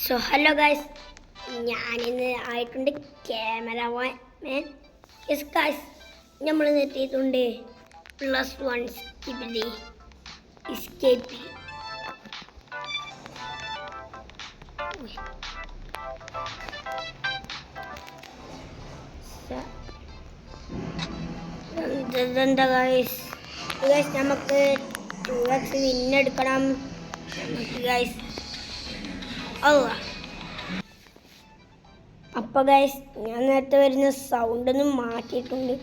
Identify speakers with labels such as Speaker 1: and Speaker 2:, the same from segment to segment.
Speaker 1: So hello guys, ഞാനിന്ന് ആയിട്ടുണ്ട് cameraman. Yes guys, നമ്മൾ എത്തിയിട്ടുണ്ട് +1 സ്കിബിലി എസ്കേപ്പ്. എന്താ ഗൈസ്, നമുക്ക് 2x വിന്നെടുക്കണം. ഗൈസ് അപ്പോൾ ഗൈസ്, ഞാൻ നേരത്തെ വരുന്ന സൗണ്ട് ഒന്ന് മാറ്റിയിട്ടുണ്ട്.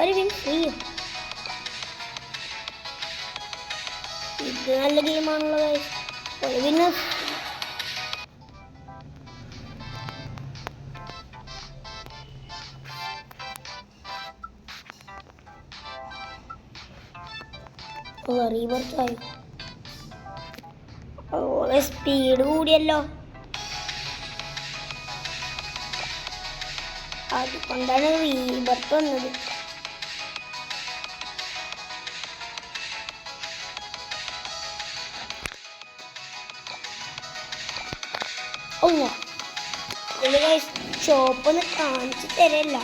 Speaker 1: ഒരു മിനിറ്റ്, ഇത് നല്ല ഗെയിമാണല്ലോ ഗൈസ്. ഒരു പിന്നെ റീവർക്കായി സ്പീഡ് കൂടിയല്ലോ, അതുകൊണ്ടാണ് റീബർത്ത് വന്നത്. ഷോപ്പൊന്ന് കാണിച്ചു തരല്ല.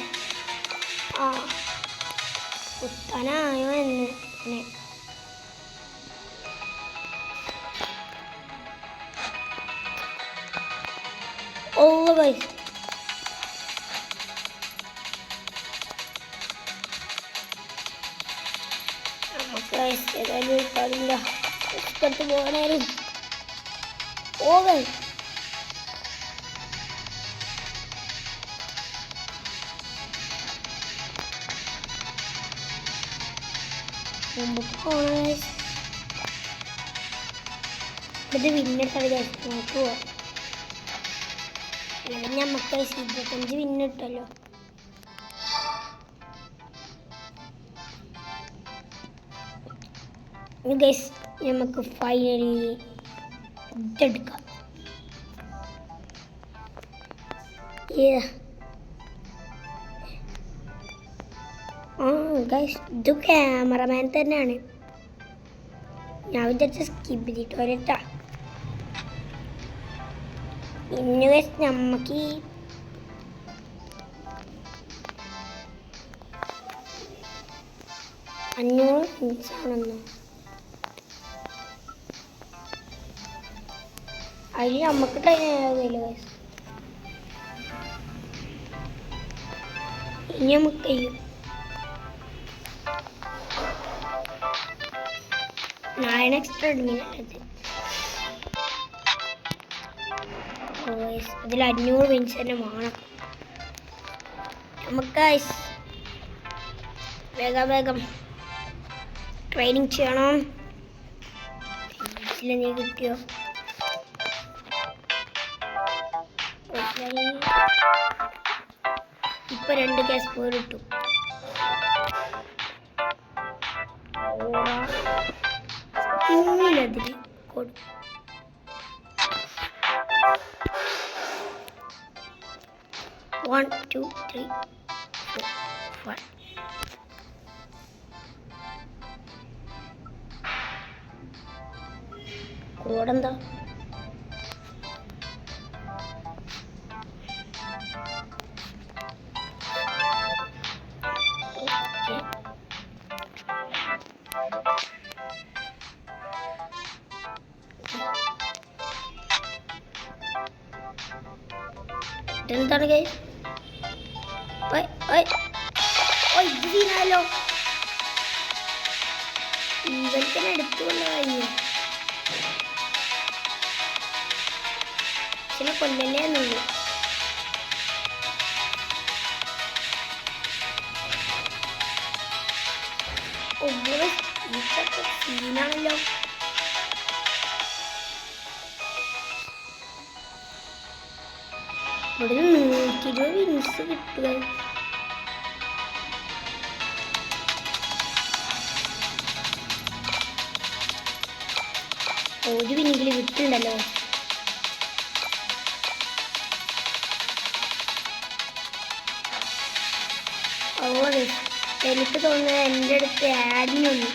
Speaker 1: കുത്താനായോ എന്ന് ഗൈസ്. നമുക്ക് ഏതായാലും കളില്ല, ഇഷ്ടപ്പെട്ട് പോകണായിരുന്നു. ഇത് വിന്നെടുത്ത നോക്കുവോ? നമുക്ക് 25 വിന്നിട്ടല്ലോ. ഗൈസ്, നമുക്ക് ഫൈനലി ഇതെടുക്കാം. ഗൈസ്, ഇത് ക്യാമറമാൻ തന്നെയാണ്. ഞാൻ വിചാരിച്ച സ്കിബിലി ടോയ്ലറ്റാ. ഇനി ഗൈസ്, നമുക്ക് 500 ഇഞ്ചാണെന്നോ അതിൽ നമുക്ക് ട്രെയിൻ ഗൈസ്. ഇനി നമുക്ക് കഴിയും. 9x ട്രെഡ്മിൽ അതിൽ 500 വിൻസ് തന്നെ വേണം നമുക്ക്. വേഗം ട്രെയിനിങ് ചെയ്യണം. നീ കിട്ടിയോ? ഇപ്പൊ 2 ഗ്യാസ് പോയി കിട്ടും. അതിൽ കൊടുക്കും. 1 2 3 4 5. കോടെന്താ? ഇതെന്താണ് ഗൈസ്? ഇത് സീനായല്ലോ. ഇവൽക്കന്നെ എടുത്തുകൊണ്ട് കഴിഞ്ഞു. ചില കൊല്ലല്ലേ എന്നുള്ളൂ. സീനാണല്ലോ. ഇവിടെ 120 വിൻസ് കിട്ടുക. ഒരു വിനെങ്കിലും വിട്ടുണ്ടല്ലോ. എനിക്ക് തോന്നുന്നത് എൻ്റെ അടുത്ത് ആഡിനൊന്നും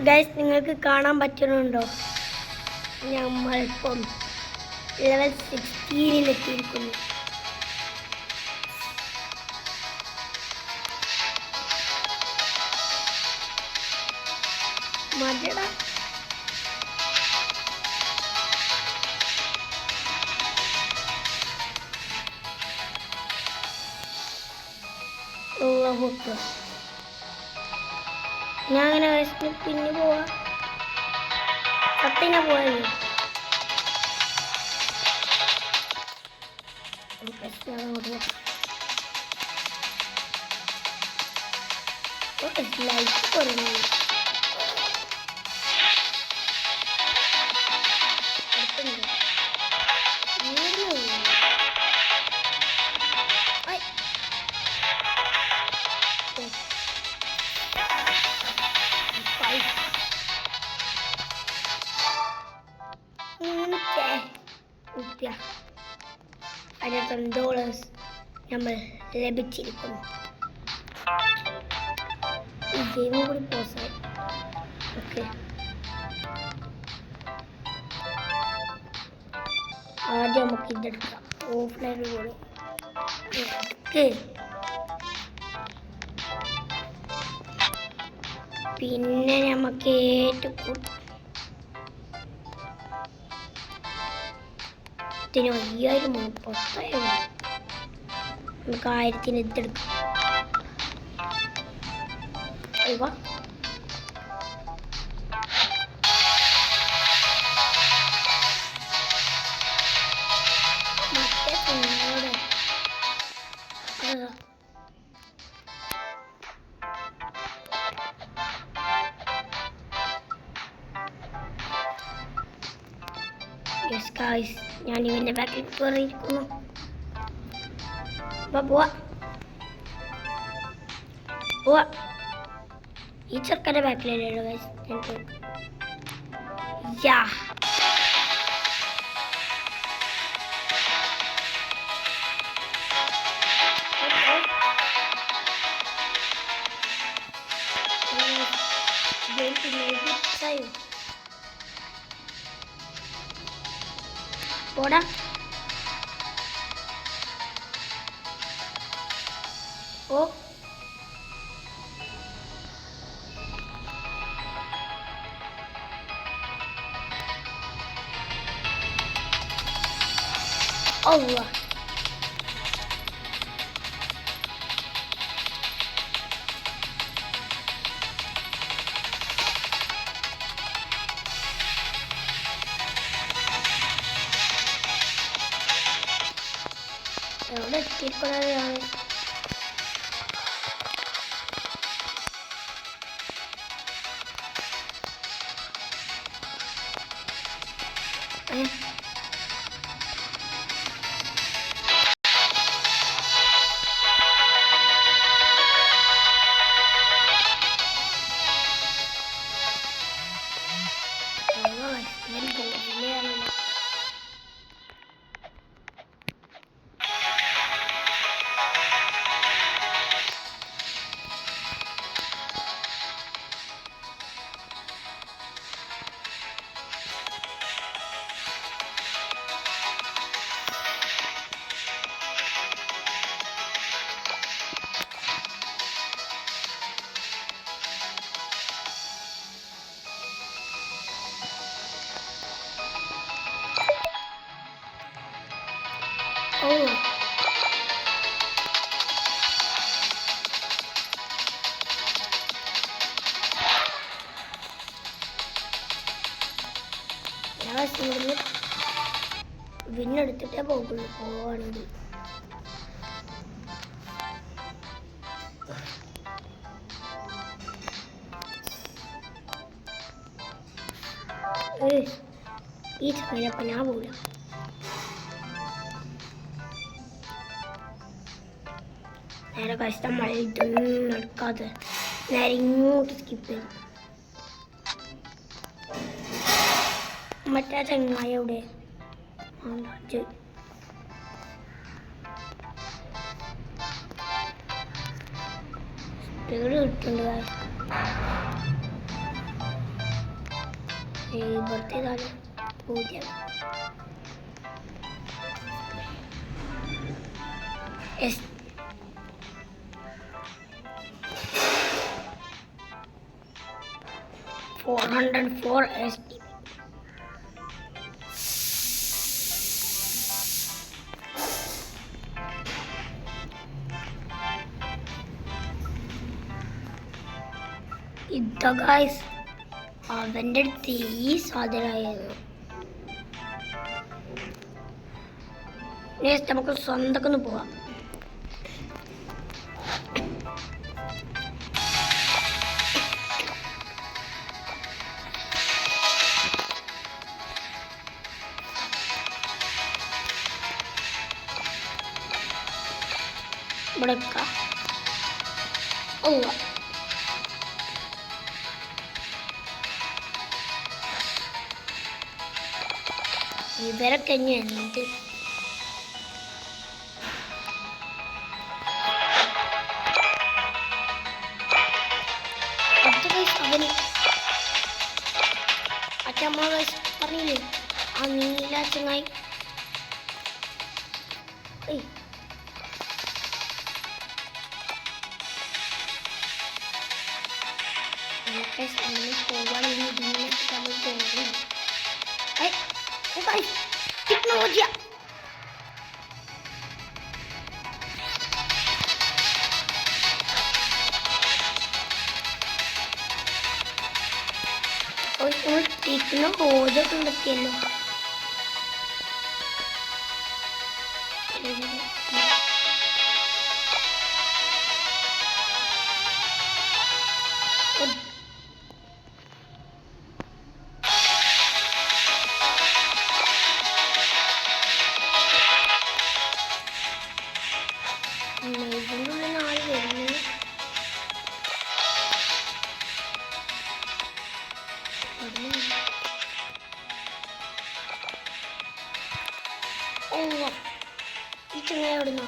Speaker 1: ഗൈസ്, നിങ്ങൾക്ക് കാണാൻ പറ്റുന്നുണ്ടോ? നമ്മളിപ്പം ലെവൽ 16 എത്തിയിരിക്കുന്നു. മതിടാ. ഞാൻ അങ്ങനെ വിശന്ന് പിന്നെ പോവാ. സത്യന പോയല്ലോ. ലൈഫ് കുറഞ്ഞു. $100 നമ്മൾ ലഭിച്ചിരിക്കുന്നു. ഈ ഗെയിമും കൂടി പോസായി. ഓക്കെ, ആദ്യം നമുക്ക് ഇതെടുക്കാം. ഓഫ്ലൈൻ കൂടി. ഓക്കെ, പിന്നെ നമുക്ക് ഏറ്റവും 5000 10,000 നമുക്ക് 1000 ഇതെടുക്കാം. അയ്യോ, മറ്റേ കുഞ്ഞോടെ യെസ് ഗായ്സ്, ഞാൻ ഇവൻ്റെ ബാക്കിൽ കയറിയിരിക്കുന്നു. പോവാ. ഈ ചെറുക്കൻ്റെ ബാക്കിലല്ലോ ഗായ്സ്. യാ, പോടാ. ഓ, Allah. Eവിടെ etiketlerle വിന്നെടുത്തിട്ടേ പോവുകയാണെങ്കിൽ ഈ സമയപ്പം ഞാൻ പോകില്ല. നേരെ കഷ്ടം ഇതൊന്നും നടക്കാതെ നേരെ ഇങ്ങോട്ട് സ്കിപ്പ് ചെയ്തു. മറ്റേ ചങ്ങായി എവിടെ? സ്പീഡ് കിട്ടുന്നുണ്ട്. ഇവിടുത്തെ 0. S 404 SD. ഇതാ ഗൈസ് അവൻ്റെ അടുത്ത് ഈ സാധനമായിരുന്നു. നമുക്ക് സ്വന്തമൊക്കെ ഒന്ന് പോവാം. ഇവിടെ ഇവരൊക്കെ എന്ത് അവന് അച്ഛമ്മ പറഞ്ഞില്ലേ ആ നീല ചങ്ങായി ടെക്നോളജിയ ടെക്നോളജി കണ്ടെത്തിയല്ലോ. ഈ ചങ്ങായി എവിടുന്നോ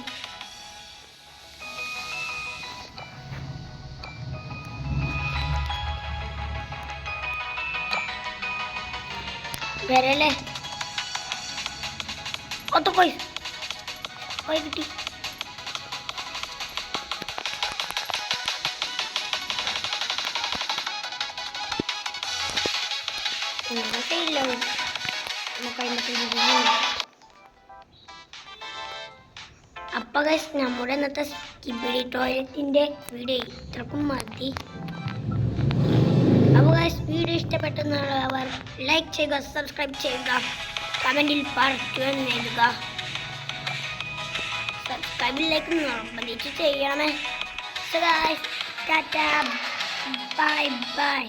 Speaker 1: വരല്ലേ? പോയി കിട്ടി. ഇല്ല അപ്പോൾ ഗൈസ് നമ്മുടെ ഇന്നത്തെ സ്കിബിഡി ടോയ്ലറ്റിൻ്റെ വീഡിയോ ഇത്രക്കും മതി. അപ്പോൾ ഗൈസ് വീഡിയോ ഇഷ്ടപ്പെട്ടെന്നുള്ളവർ ലൈക്ക് ചെയ്യുക, സബ്സ്ക്രൈബ് ചെയ്യുക, കമൻറ്റിൽ പാർട്ട് എഴുതുക. സബ്സ്ക്രൈബിലേക്ക് നിർബന്ധിച്ച് ചെയ്യണമേ. So guys tata bye bye.